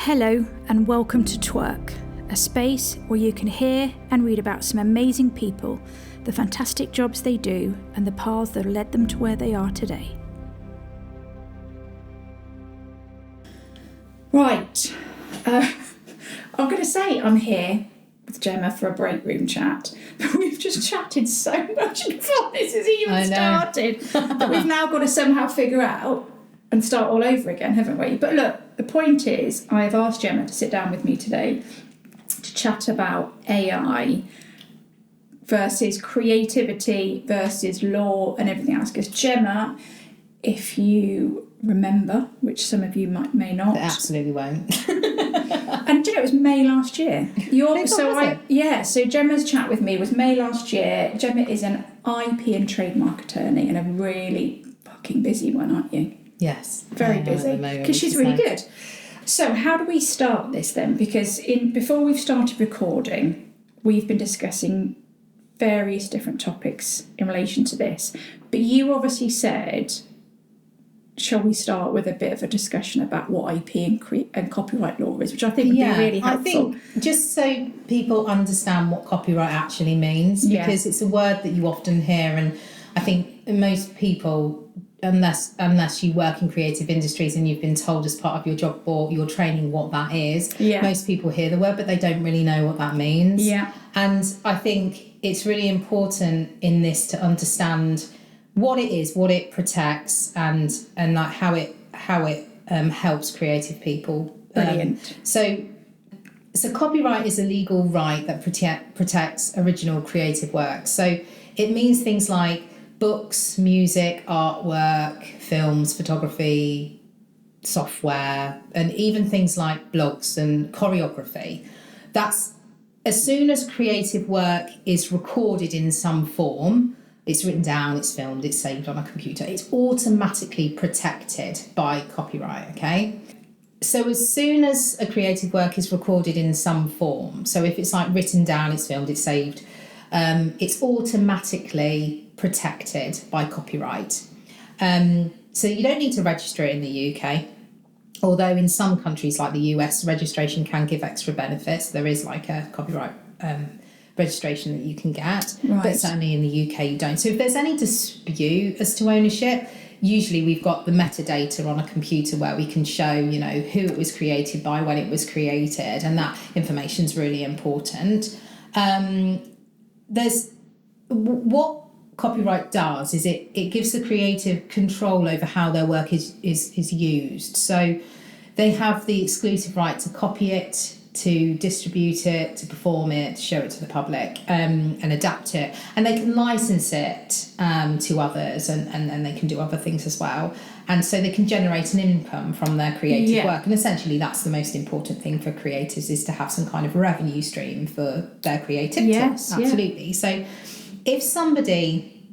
Hello and welcome to Twerk, a space where you can hear and read about some amazing people, the fantastic jobs they do, and the paths that led them to where they are today. Right, I'm going to say I'm here with Gemma for a break room chat, but we've just chatted so much before this has even started that we've now got to somehow figure out and start all over again, haven't we? But look, the point is, I've asked Gemma to sit down with me today to chat about AI versus creativity versus law and everything else. Because Gemma, if you remember, which some of you may not, they absolutely won't. And do you know, it was May last year. So Gemma's chat with me was May last year. Gemma is an IP and trademark attorney and a really fucking busy one, aren't you? Yes. Very busy, because she's really good. So how do we start this then? Because before we've started recording, we've been discussing various different topics in relation to this. But you obviously said, shall we start with a bit of a discussion about what IP and copyright law is, which I think would be really helpful. I think just so people understand what copyright actually means, because it's a word that you often hear, and I think most people, unless you work in creative industries and you've been told as part of your job or your training what that is, most people hear the word but they don't really know what that means. And I think it's really important in this to understand what it is, what it protects, and like how it helps creative people. Brilliant. So copyright is a legal right that protects original creative works. So it means things like books, music, artwork, films, photography, software, and even things like blogs and choreography. That's as soon as creative work is recorded in some form, it's written down, it's filmed, it's saved on a computer, it's automatically protected by copyright, okay? So as soon as a creative work is recorded in some form, so if it's like written down, it's filmed, it's saved, it's automatically protected by copyright. So you don't need to register it in the UK, although in some countries like the US, registration can give extra benefits. There is like a copyright registration that you can get, but certainly in the UK you don't. So if there's any dispute as to ownership, usually we've got the metadata on a computer where we can show, you know, who it was created by, when it was created, and that information's really important. What copyright does is it gives the creative control over how their work is used. So they have the exclusive right to copy it, to distribute it, to perform it, to show it to the public, and adapt it. And they can license it to others, and they can do other things as well. And so they can generate an income from their creative work. And essentially that's the most important thing for creatives, is to have some kind of revenue stream for their creativity. Yes, absolutely. So if somebody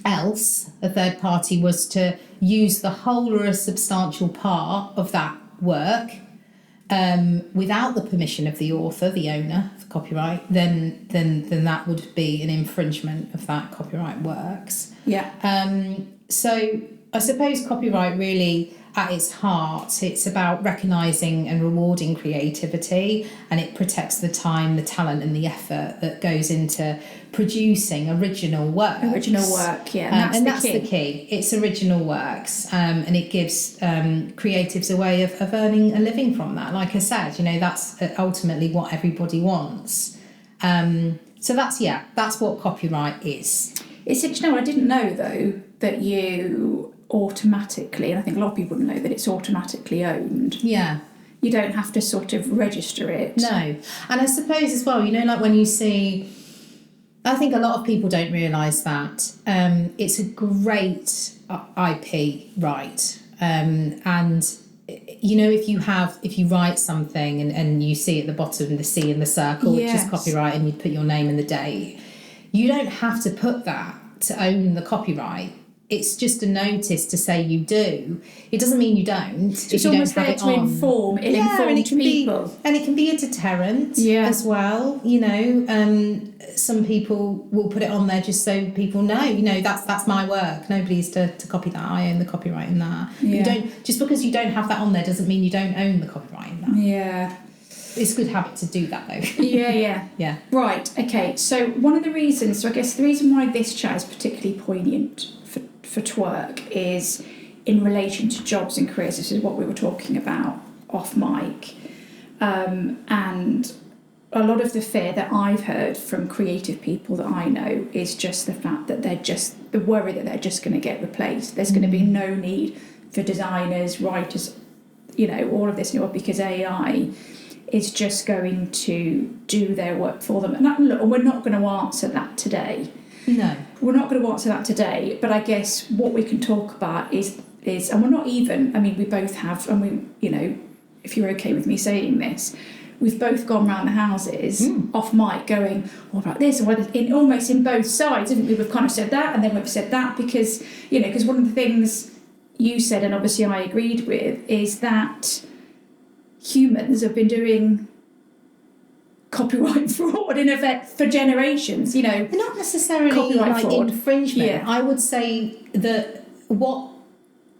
else, a third party, was to use the whole or a substantial part of that work without the permission of the author, the owner of the copyright, then that would be an infringement of that copyright works. So I suppose copyright really, at its heart, it's about recognising and rewarding creativity, and it protects the time, the talent and the effort that goes into producing original work. And that's the key. It's original works, and it gives creatives a way of earning a living from that. Like I said, you know, that's ultimately what everybody wants. So that's what copyright is. I didn't know though that you automatically, and I think a lot of people know that it's automatically owned. You don't have to sort of register it. No. And I suppose as well, you know, like when you see, I think a lot of people don't realise that it's a great IP right. And you know, if you write something and you see at the bottom the C in the circle, which is copyright, and you put your name and the date, you don't have to put that to own the copyright. it's just a notice to say you do. It doesn't mean you don't. It's almost there to inform ill-informed people. And it can be a deterrent as well. Some people will put it on there just so people know, that's my work. Nobody's to copy that. I own the copyright in that. Yeah. Just because you don't have that on there doesn't mean you don't own the copyright in that. Yeah. It's a good habit to do that, though. Yeah. Right, okay. So one of the reasons, I guess the reason why this chat is particularly poignant for twerk is in relation to jobs and careers. This is what we were talking about off mic. And a lot of the fear that I've heard from creative people that I know is just the fact that the worry that they're just going to get replaced. There's going to be no need for designers, writers, all of this, because AI is just going to do their work for them. And we're not going to answer that today. No. We're not going to answer that today, but I guess what we can talk about is and we're not even, we both have, and we, if you're okay with me saying this, we've both gone round the houses off mic going, what about this? Or almost in both sides, haven't we? We've kind of said that, and then we've said that because one of the things you said, and obviously I agreed with, is that humans have been doing copyright fraud in effect for generations, Not necessarily like fraud. Infringement. Yeah. I would say that what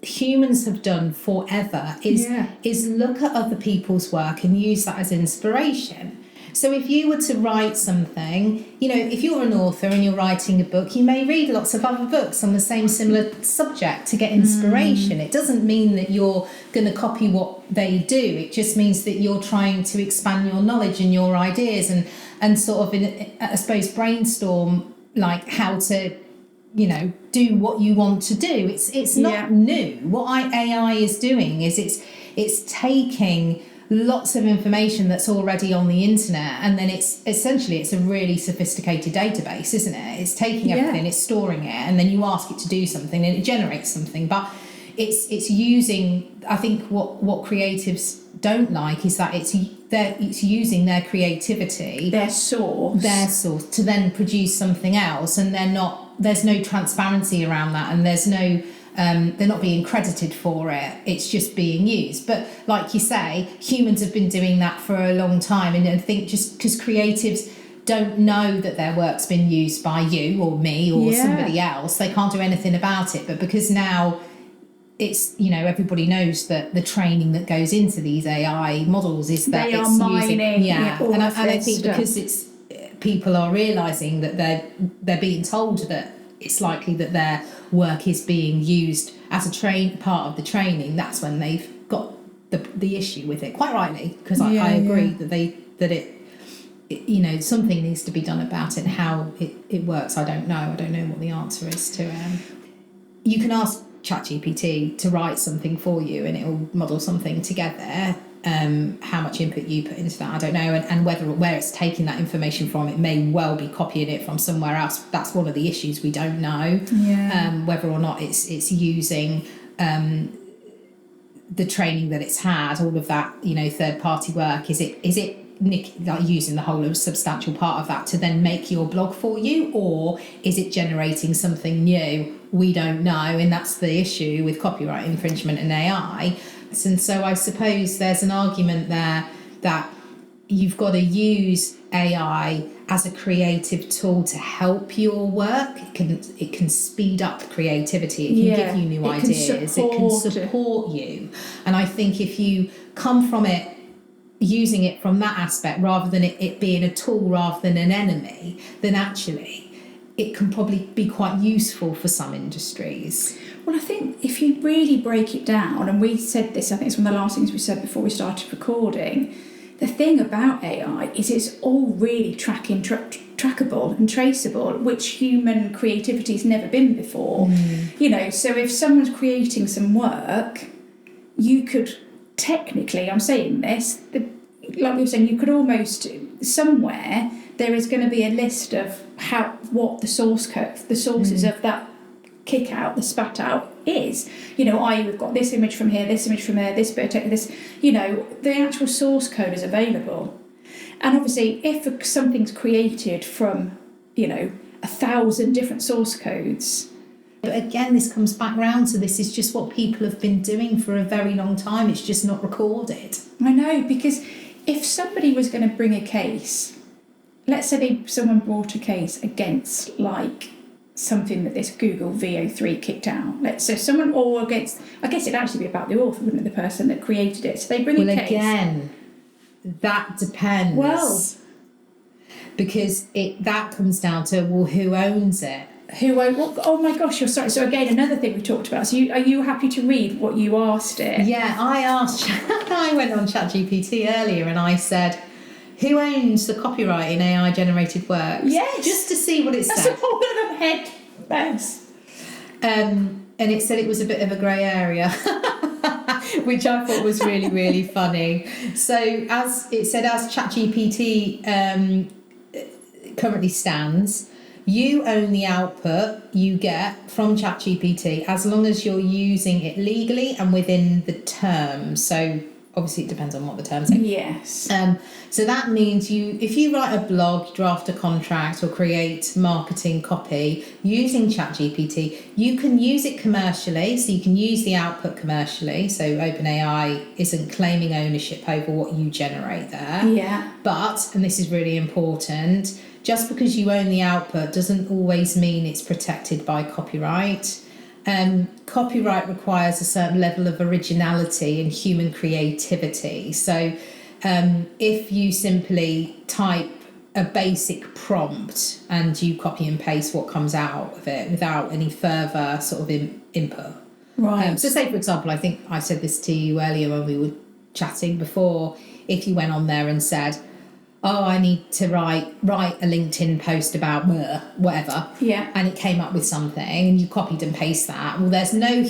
humans have done forever is look at other people's work and use that as inspiration. So if you were to write something, if you're an author and you're writing a book, you may read lots of other books on the same similar subject to get inspiration. It doesn't mean that you're going to copy what they do. It just means that you're trying to expand your knowledge and your ideas and sort of, I suppose, brainstorm like how to, do what you want to do. It's not new. What AI is doing is it's taking lots of information that's already on the internet, and then it's a really sophisticated database, isn't it? It's taking everything, it's storing it, and then you ask it to do something and it generates something. But it's using, I think what creatives don't like is that it's using their creativity, their source to then produce something else, and there's no transparency around that, and there's no they're not being credited for it. It's just being used. But like you say, humans have been doing that for a long time, and I think just because creatives don't know that their work's been used by you or me or somebody else, they can't do anything about it. But because now it's, everybody knows that the training that goes into these AI models is that they are mining and I think stuff. Because people are realising that they're being told that it's likely that their work is being used as a part of the training, that's when they've got the issue with it, quite rightly, because I agree that it something needs to be done about it. And how it works, I don't know what the answer is to it. You can ask ChatGPT to write something for you and it will model something together. How much input you put into that, I don't know, and where it's taking that information from, it may well be copying it from somewhere else. That's one of the issues, we don't know whether or not it's using the training that it's had, all of that third party work. Is it like using the whole of substantial part of that to then make your blog for you, or is it generating something new? We don't know, and that's the issue with copyright infringement and AI. And so I suppose there's an argument there that you've got to use AI as a creative tool to help your work. It can speed up creativity. It can give you new ideas. It can support you. And I think if you come from it, using it from that aspect rather than it being a tool rather than an enemy, then actually it can probably be quite useful for some industries. Well, I think if you really break it down, and we said this, I think it's one of the last things we said before we started recording, the thing about AI is it's all really trackable and traceable, which human creativity has never been before. So if someone's creating some work, you could technically, I'm saying this, like we were saying, you could almost, somewhere, there is going to be a list of what the source code, the sources of that kick out, the spat out is. We've got this image from here, this image from there, this bit of this, the actual source code is available. And obviously, if something's created from, 1,000 different source codes, But again, this comes back round to this is just what people have been doing for a very long time. It's just not recorded. I know, because if somebody was going to bring a case, let's say someone brought a case against like something that this Google VO3 kicked out. Let's say someone, or against, I guess it'd actually be about the author, wouldn't it, the person that created it. So they bring a case. Again, that depends. Well, because that comes down to, well, who owns it? Oh my gosh, you're sorry. So again, another thing we talked about. So are you happy to read what you asked it? Yeah, I went on ChatGPT earlier and I said, who owns the copyright in AI generated works? Yes. Just to see what it said. That's a whole other head mess. And it said it was a bit of a grey area, which I thought was really, really funny. So as it said, as ChatGPT currently stands, you own the output you get from ChatGPT as long as you're using it legally and within the terms. So obviously it depends on what the terms are. Yes. So that means if you write a blog, draft a contract or create marketing copy using ChatGPT, you can use it commercially. So you can use the output commercially. So OpenAI isn't claiming ownership over what you generate there. Yeah. But, and this is really important, just because you own the output doesn't always mean it's protected by copyright. Copyright requires a certain level of originality and human creativity. So if you simply type a basic prompt and you copy and paste what comes out of it without any further sort of input. Right. So say, for example, I think I said this to you earlier when we were chatting before, if you went on there and said, oh, I need to write a LinkedIn post about whatever. Yeah. And it came up with something and you copied and paste that. Well, there's no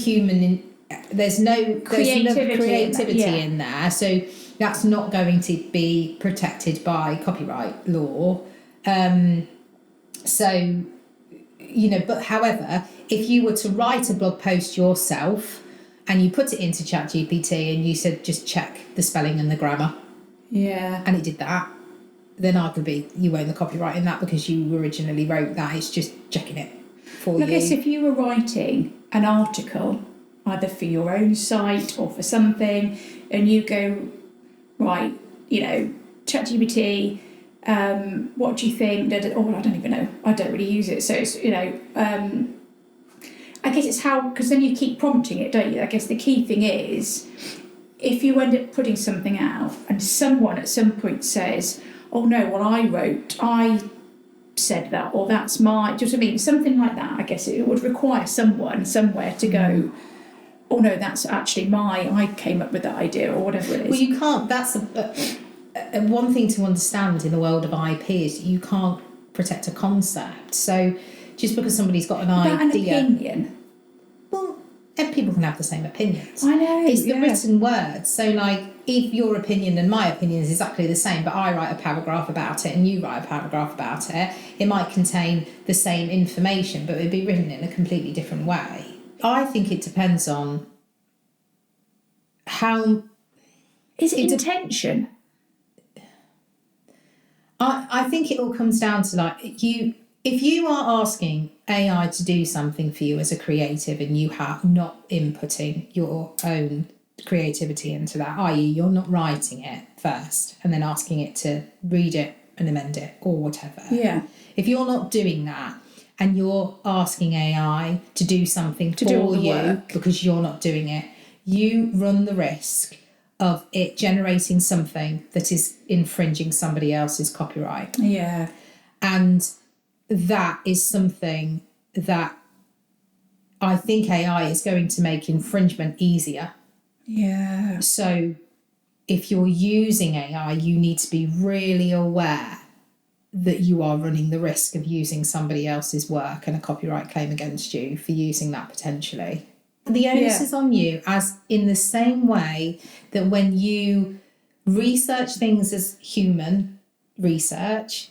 creativity in there. So that's not going to be protected by copyright law. So, but however, if you were to write a blog post yourself and you put it into ChatGPT and you said, just check the spelling and the grammar. Yeah. And it did that, then arguably you own the copyright in that because you originally wrote that. It's just checking it for you. I guess if you were writing an article, either for your own site or for something, and you go, right, ChatGPT, what do you think? Oh, I don't even know. I don't really use it. So it's, I guess it's how, because then you keep prompting it, don't you? I guess the key thing is, if you end up putting something out and someone at some point says, oh no, well I said that, or that's do you know what I mean? Something like that, I guess it would require someone somewhere to go, oh no, that's actually I came up with that idea, or whatever it is. Well, you can't, that's one thing to understand in the world of IP is you can't protect a concept. So just because somebody's got an idea. An opinion. Well, and people can have the same opinions. I know. It's the written word. So, like, if your opinion and my opinion is exactly the same, but I write a paragraph about it and you write a paragraph about it, it might contain the same information, but it'd be written in a completely different way. I think it depends on how... Is it intention? I think it all comes down to, like, if you are asking AI to do something for you as a creative and you are not inputting your own creativity into that, i.e. you're not writing it first and then asking it to read it and amend it or whatever. Yeah. If you're not doing that and you're asking AI to do something for you because you're not doing it, you run the risk of it generating something that is infringing somebody else's copyright. Yeah. And that is something that I think AI is going to make infringement easier. Yeah. So if you're using AI, you need to be really aware that you are running the risk of using somebody else's work and a copyright claim against you for using that potentially. The onus is on you, as in the same way that when you research things as human research,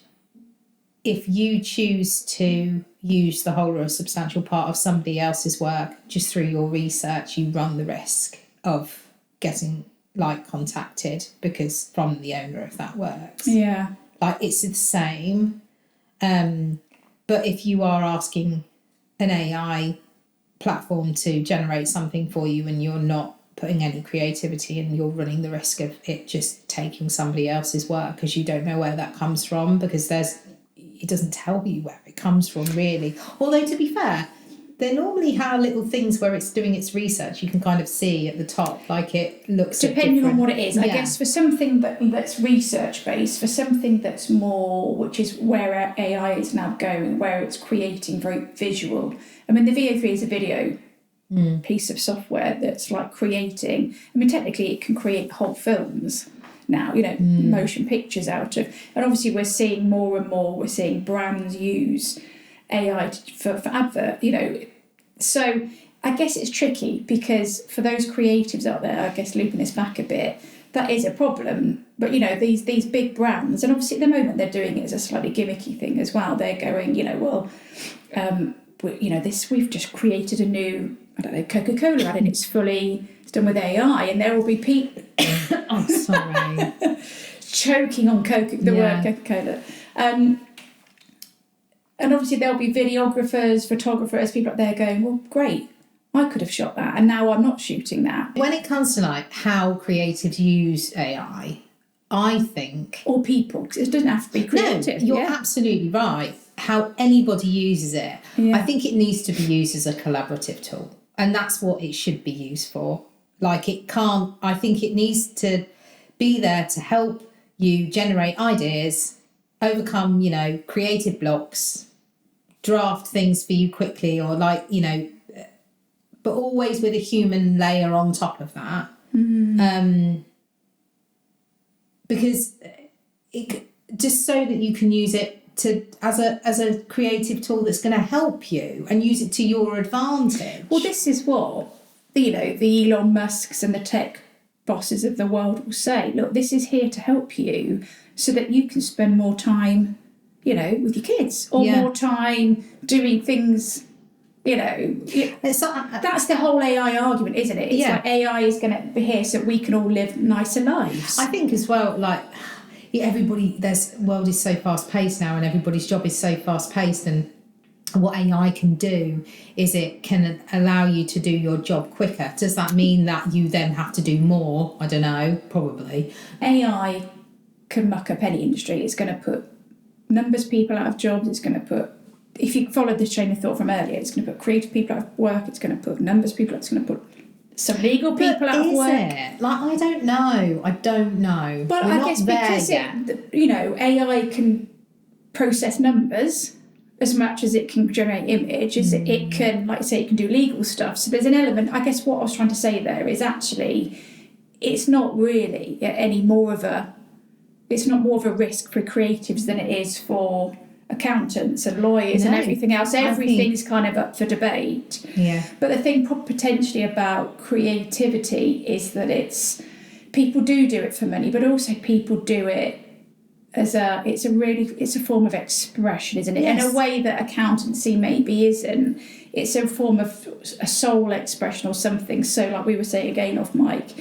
if you choose to use the whole or a substantial part of somebody else's work just through your research, you run the risk of getting contacted because from the owner of that works. Yeah. It's the same. But if you are asking an AI platform to generate something for you and you're not putting any creativity and you're running the risk of it just taking somebody else's work because you don't know where that comes from, because it doesn't tell you where it comes from really. Although to be fair, they normally have little things where it's doing its research. You can kind of see at the top, like it looks depending on what it is. I guess for something that's research based, for something that's more, which is where AI is now going, where it's creating very visual. I mean, the VO3 is a video piece of software that's like creating. I mean, technically, it can create whole films now. Motion pictures out of, and obviously, we're seeing more and more. We're seeing brands use AI for advert. So I guess it's tricky because for those creatives out there, I guess looping this back a bit, that is a problem. But these big brands, and obviously at the moment they're doing it as a slightly gimmicky thing as well. They're going, we've just created a new, I don't know, Coca-Cola ad, and it's done with AI, and there will be people. Oh, sorry. Choking on word Coca-Cola. And obviously there'll be videographers, photographers, people up there going, well, great, I could have shot that, and now I'm not shooting that. When it comes to like how creatives use AI, I think... Or people, because it doesn't have to be creative. No, you're absolutely right. How anybody uses it, I think it needs to be used as a collaborative tool. And that's what it should be used for. Like I think it needs to be there to help you generate ideas, overcome, creative blocks, draft things for you quickly, or but always with a human layer on top of that. Because just so that you can use it as a creative tool that's going to help you and use it to your advantage. Well, this is what the Elon Musks and the tech bosses of the world will say. Look, this is here to help you so that you can spend more time, with your kids, or more time doing things. It's not, that's the whole AI argument, isn't it? It's like AI is going to be here so we can all live nicer lives. I think as well, world is so fast paced now, and everybody's job is so fast paced, and what AI can do is it can allow you to do your job quicker. Does that mean that you then have to do more? I don't know, probably. AI can muck up any industry. It's going to put numbers of people out of jobs. It's going to put, if you followed this chain of thought from earlier, it's going to put creative people out of work. It's going to put numbers of people. It's going to put some legal people out of work. It? I don't know. But I guess because AI can process numbers as much as it can generate images, it can, like I say, it can do legal stuff. So there's an element. I guess what I was trying to say there is actually, it's not really more of a risk for creatives than it is for accountants and lawyers and everything else. Everything's kind of up for debate. Yeah. But the thing potentially about creativity is that people do it for money, but also people do it as it's a form of expression, isn't it? Yes. In a way that accountancy maybe isn't. It's a form of a soul expression or something. So like we were saying again off mic,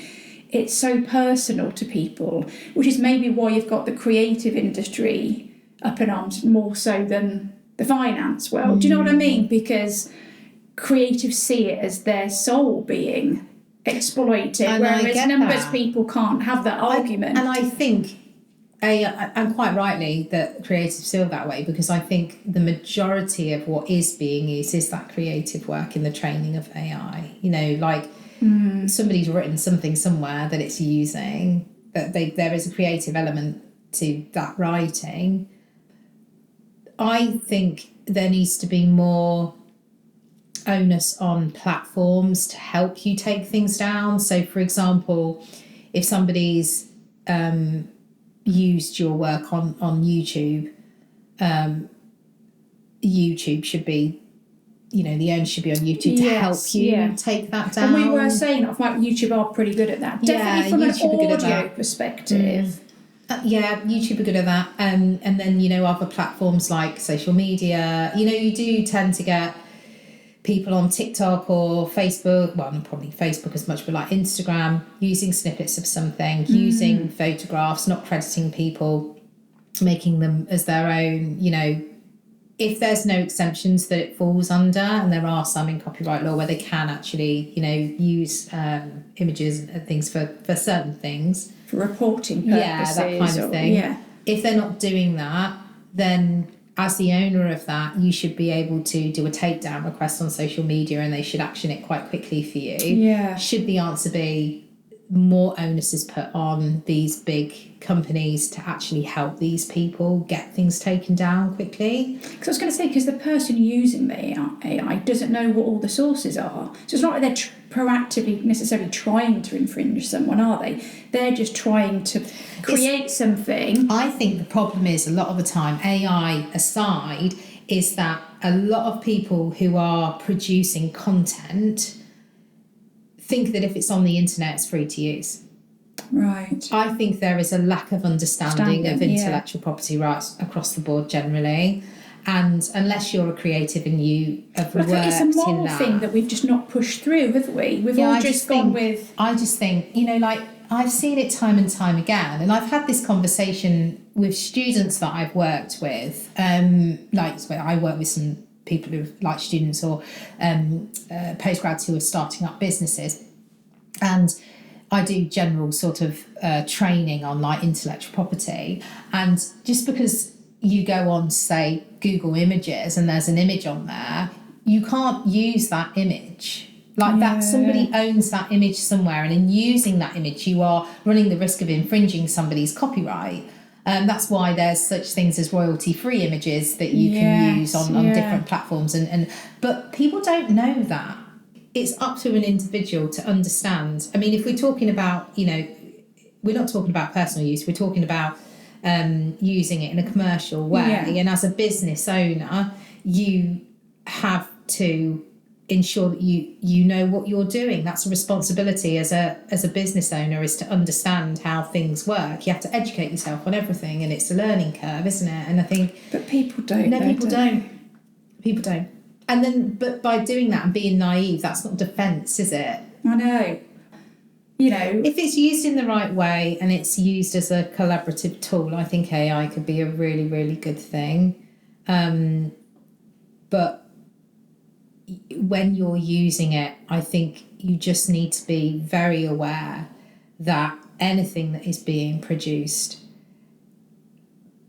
it's so personal to people, which is maybe why you've got the creative industry up in arms more so than the finance world. Do you know what I mean? Because creatives see it as their soul being exploited, whereas numbers people can't have that argument. And I think, and quite rightly, that creatives feel that way, because I think the majority of what is being used is that creative work in the training of AI. Somebody's written something somewhere that it's using, that there is a creative element to that writing. I think there needs to be more onus on platforms to help you take things down. So, for example, if somebody's used your work on YouTube, YouTube should be, the onus should be on YouTube to help you take that down. And we were saying that YouTube are pretty good at that. Definitely from an audio perspective. YouTube are good at that. And then, other platforms like social media, you do tend to get people on TikTok or Facebook, well, not probably Facebook as much, but like Instagram, using snippets of something, using photographs, not crediting people, making them as their own, if there's no exemptions that it falls under, and there are some in copyright law where they can actually, use images and things for certain things. For reporting purposes. Yeah, that kind of thing. Yeah. If they're not doing that, then as the owner of that, you should be able to do a takedown request on social media and they should action it quite quickly for you. Yeah. Should the answer be more onus is put on these big companies to actually help these people get things taken down quickly? Because I was going to say, because the person using the AI doesn't know what all the sources are. So it's not like they're proactively necessarily trying to infringe someone, are they? They're just trying to create something. I think the problem is, a lot of the time, AI aside, is that a lot of people who are producing content think that if it's on the internet, it's free to use. Right. I think there is a lack of understanding of intellectual property rights across the board generally. And unless you're a creative and you have worked in that... It's a moral thing that we've just not pushed through, have we? We've all just gone with... I just think, I've seen it time and time again. And I've had this conversation with students that I've worked with. I work with some people who like students or postgrads who are starting up businesses, and I do general sort of training on intellectual property. And just because you go on, say, Google Images and there's an image on there, you can't use that image that. Somebody owns that image somewhere, and in using that image you are running the risk of infringing somebody's copyright. That's why there's such things as royalty-free images that you can use on different platforms. But people don't know that. It's up to an individual to understand. I mean, if we're talking about, we're not talking about personal use, we're talking about using it in a commercial way. Yeah. And as a business owner, you have to ensure that you know what you're doing. That's a responsibility as a business owner, is to understand how things work. You have to educate yourself on everything, and it's a learning curve, isn't it? And I think... But people don't. No, people don't. People don't. And then, but by doing that and being naive, that's not defence, is it? I know. If it's used in the right way and it's used as a collaborative tool, I think AI could be a really, really good thing. But when you're using it, I think you just need to be very aware that anything that is being produced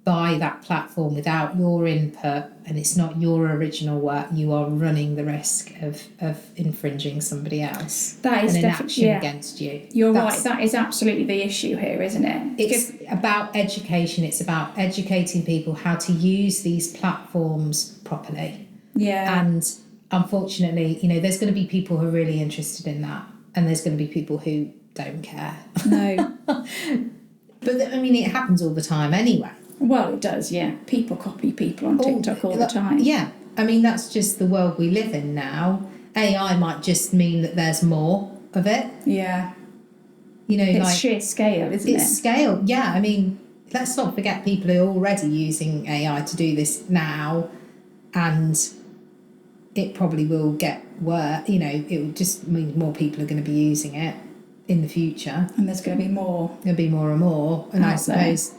by that platform without your input, and it's not your original work, you are running the risk of infringing somebody else. That is definitely against you. You're right. That is absolutely the issue here, isn't it? It's about education. It's about educating people how to use these platforms properly. Yeah. And unfortunately, there's going to be people who are really interested in that, and there's going to be people who don't care. No. But it happens all the time anyway. Well, it does, yeah. People copy people on TikTok all the time. Yeah. That's just the world we live in now. AI might just mean that there's more of it. Yeah. It's sheer scale, isn't it? It's scale, yeah. Let's not forget people are already using AI to do this now, and it probably will get worse. It will just mean more people are going to be using it in the future. And there's going to be more. There'll be more and more. And I suppose...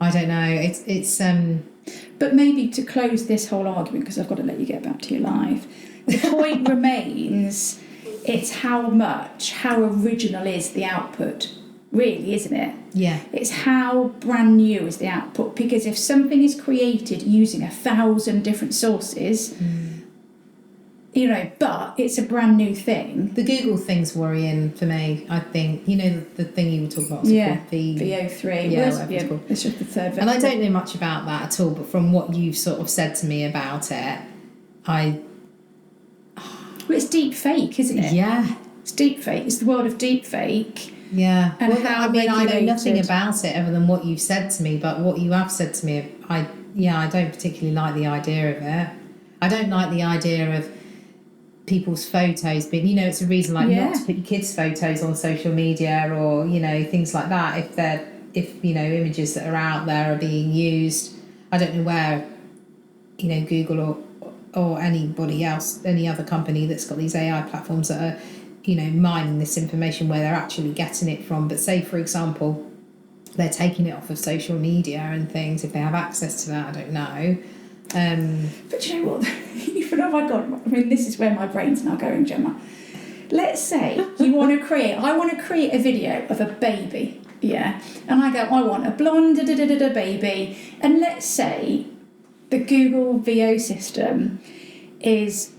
I don't know. It's But maybe to close this whole argument, because I've got to let you get back to your life, the point remains, it's how original is the output, really, isn't it? Yeah. It's how brand new is the output, because if something is created using 1,000 different sources, but it's a brand new thing. The Google thing's worrying for me, I think. The thing you were talking about? VO3. Yeah, it's just the third vector. And I don't know much about that at all, but from what you've sort of said to me about it, Well, it's deep fake, isn't it? Yeah. It's deep fake. It's the world of deep fake. Yeah. And how I know nothing about it other than what you've said to me, but what you have said to me, I don't particularly like the idea of it. I don't like the idea of people's photos being, it's a reason not to put your kids' photos on social media or, things like that. If images that are out there are being used, I don't know where, Google or anybody else, any other company that's got these AI platforms that are, mining this information, where they're actually getting it from. But say, for example, they're taking it off of social media and things, if they have access to that, I don't know. But you know what? Even, oh my God, I mean, this is where my brain's now going, Gemma. Let's say I want to create a video of a baby, yeah? And I go, I want a blonde baby. And let's say the Google VO system is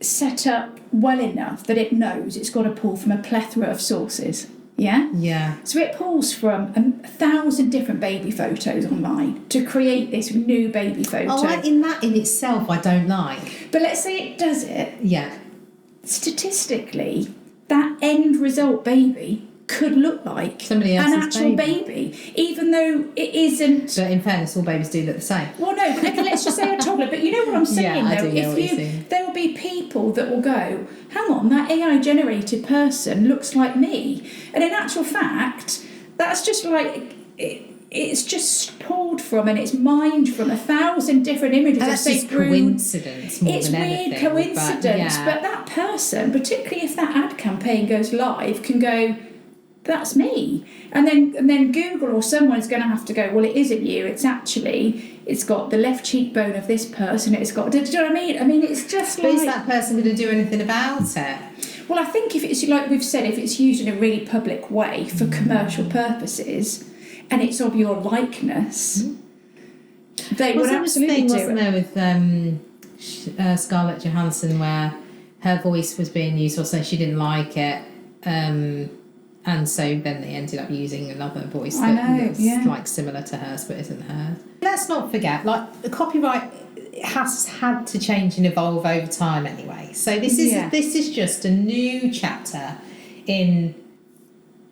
set up well enough that it knows it's got to pull from a plethora of sources. Yeah? Yeah. So it pulls from 1,000 different baby photos online to create this new baby photo. Oh, in itself, I don't like. But let's say it does it. Yeah. Statistically, that end result baby could look like Somebody else's an actual baby, even though it isn't. But in fairness, all babies do look the same. Well, no, but let's just say a toddler. But you know what I'm saying, I though? do know what you're saying. There will be people that will go, hang on, that AI-generated person looks like me. And in actual fact, that's just like... It's just pulled from and it's mined from 1,000 different images. And that's just coincidence more than anything. It's weird coincidence, but that person, particularly if that ad campaign goes live, can go, that's me. And then Google or someone's going to have to go, well, it isn't you. It's got the left cheekbone of this person. It's got, do you know what I mean? I mean, it's just but is that person going to do anything about it? Well, I think if it's, like we've said, if it's used in a really public way for commercial purposes, and it's of your likeness, they would absolutely do it. Wasn't there with Scarlett Johansson, where her voice was being used, or so she didn't like it, and so then they ended up using another voice that was like similar to hers but isn't hers. Let's not forget, like, the copyright has had to change and evolve over time anyway. So this is just a new chapter in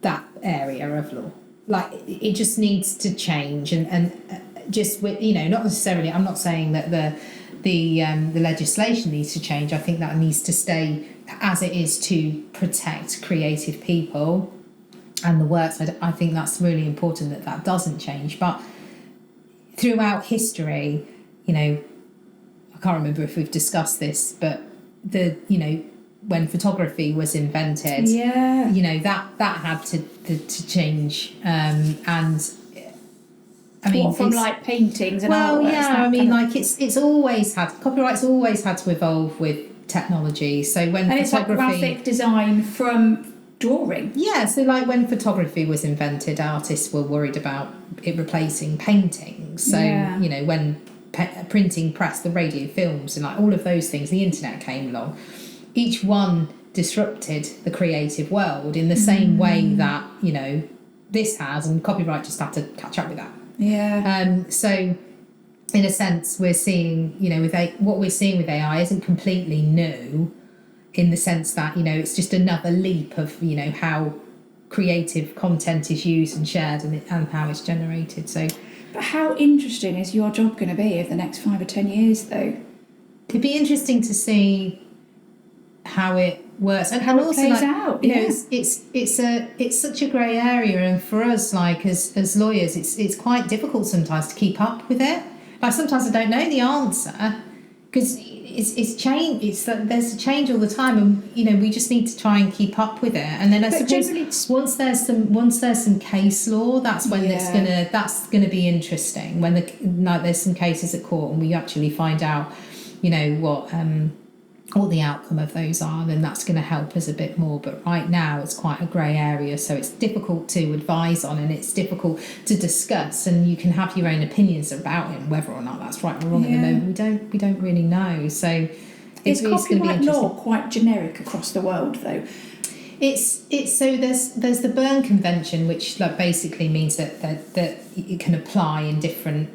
that area of law. Like, it just needs to change and just with, you know, not necessarily, I'm not saying that the legislation needs to change. I think that needs to stay as it is to protect creative people and the works. I think that's really important that doesn't change. But throughout history, you know, I can't remember if we've discussed this, but when photography was invented, you know, that had to change, and I mean, from like paintings and artworks. I mean, like it's always had, copyright's always had to evolve with technology. So when it's like graphic design from drawing. Yeah, so like when photography was invented, artists were worried about it replacing paintings. So you know, when printing press, the radio, films, and like all of those things, the internet came along. Each one disrupted the creative world in the same way that, you know, this has, and copyright just had to catch up with that. Yeah. So in a sense, we're seeing, you know, what we're seeing with AI isn't completely new, in the sense that, you know, it's just another leap of, you know, how creative content is used and shared and how it's generated. So, but how interesting is your job going to be over the next 5 or 10 years, though? It'd be interesting to see how it works and how it also, plays like, out. You know, it's such a grey area, and for us, like as lawyers, it's quite difficult sometimes to keep up with it. Like, sometimes I don't know the answer because it's change. There's a change all the time, and you know, we just need to try and keep up with it. And then I suppose once there's some case law, that's when that's gonna be interesting. When there's some cases at court and we actually find out, you know, what the outcome of those are, then that's going to help us a bit more. But right now it's quite a grey area, so it's difficult to advise on and it's difficult to discuss, and you can have your own opinions about it and whether or not that's right or wrong. At the moment we don't really know. So it's copyright law quite generic across the world, though? It's so there's the Berne Convention, which like basically means that it can apply in different,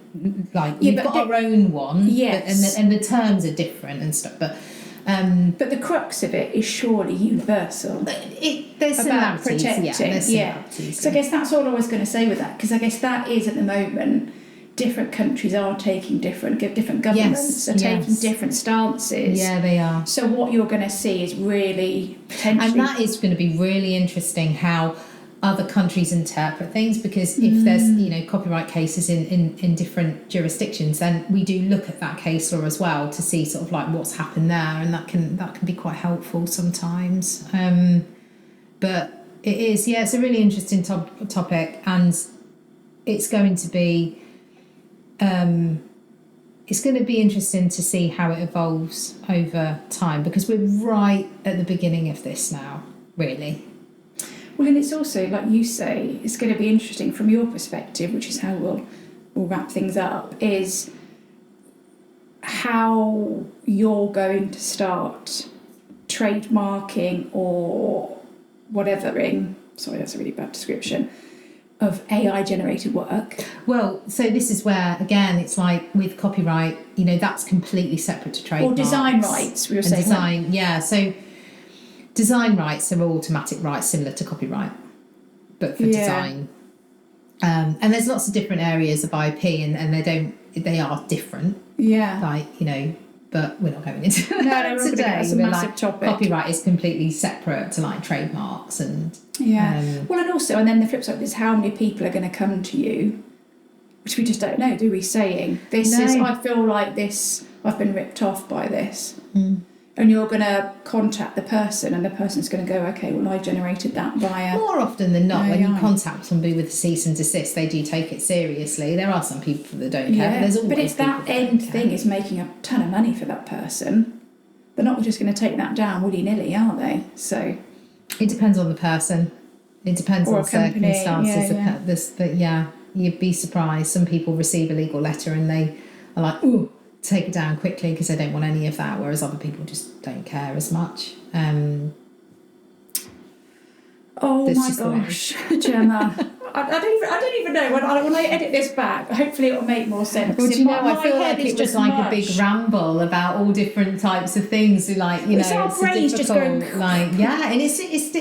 like, we've got our own one, and the terms are different and stuff, but the crux of it is surely universal. There's about similarities, protecting. So I guess that's all I was going to say with that, because I guess that is, at the moment, different countries are taking different governments are taking different stances. Yeah, they are. So what you're going to see is really potentially, and that is going to be really interesting how other countries interpret things, because if there's, you know, copyright cases in different jurisdictions, then we do look at that case law as well to see sort of like what's happened there, and that can be quite helpful sometimes. But it is, it's a really interesting topic, and it's going to be it's going to be interesting to see how it evolves over time, because we're right at the beginning of this now, really. Well, and it's also, like you say, it's going to be interesting from your perspective, which is how we'll wrap things up, is how you're going to start trademarking or whatevering, sorry, that's a really bad description, of AI generated work. Well, so this is where, again, it's like with copyright, that's completely separate to trademarks. Or design rights, we were saying. Design, yeah. So design rights are automatic rights similar to copyright, but for design. And there's lots of different areas of IP, and they are different. Yeah. Like, but we're not going into that today. That's a massive topic. Copyright is completely separate to like trademarks and... Well, and then the flip side is how many people are going to come to you, which we just don't know, do we, saying, I feel like this, I've been ripped off by this. And you're going to contact the person, and the person's going to go, okay, well, I generated that via... More often than not, AI. when you contact somebody with a cease and desist, they do take it seriously. There are some people that don't care, but there's always it's that end thing is making a ton of money for that person. They're not just going to take that down willy-nilly, are they? So... It depends on the person. It depends on circumstances. You'd be surprised. Some people receive a legal letter and they are like, ooh, take it down quickly because they don't want any of that, whereas other people just don't care as much. Oh my gosh, Gemma. I don't even know. When I edit this back, hopefully it'll make more sense. Well, I feel like it was like a big ramble about all different types of things. Like, it's our brains just going... and it's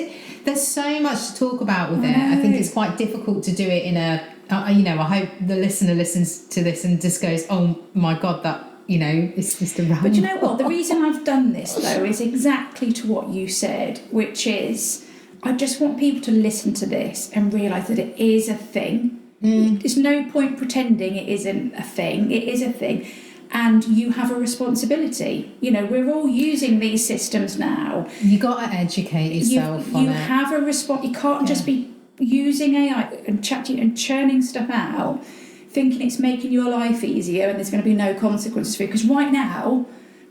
there's so much to talk about with it. I think it's quite difficult to do it in a... I hope the listener listens to this and just goes, oh my God, that... it's just a ramble. But you know what? The reason I've done this, though, is exactly to what you said, which is... I just want people to listen to this and realise that it is a thing. There's no point pretending it isn't a thing. It is a thing. And you have a responsibility. We're all using these systems now. You got to educate yourself on it. You have a response. You can't just be using AI and chatting and churning stuff out, thinking it's making your life easier and there's going to be no consequences for it. Because right now...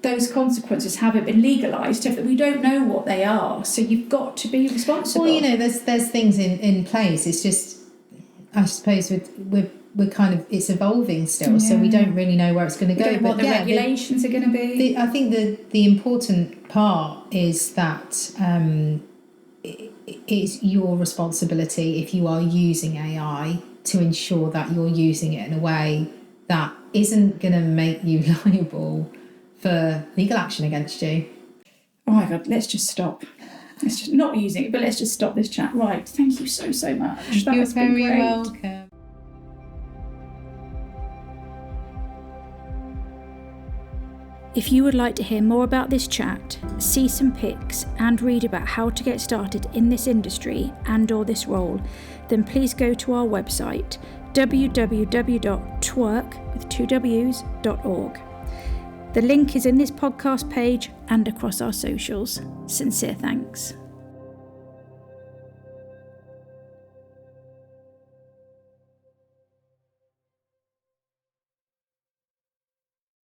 those consequences haven't been legalised, that we don't know what they are. So you've got to be responsible. Well, there's things in place. It's just, I suppose, we're kind of, it's evolving still, so we don't really know where it's going to go. Don't know what the regulations are going to be. I think the important part is that it's your responsibility, if you are using AI, to ensure that you're using it in a way that isn't going to make you liable for legal action against you. Oh my God, let's just stop. Let's just not using it, but let's just stop this chat. Right, thank you so much. You're very welcome. If you would like to hear more about this chat, see some pics and read about how to get started in this industry and/or this role, then please go to our website www.twerk.org. The link is in this podcast page and across our socials. Sincere thanks.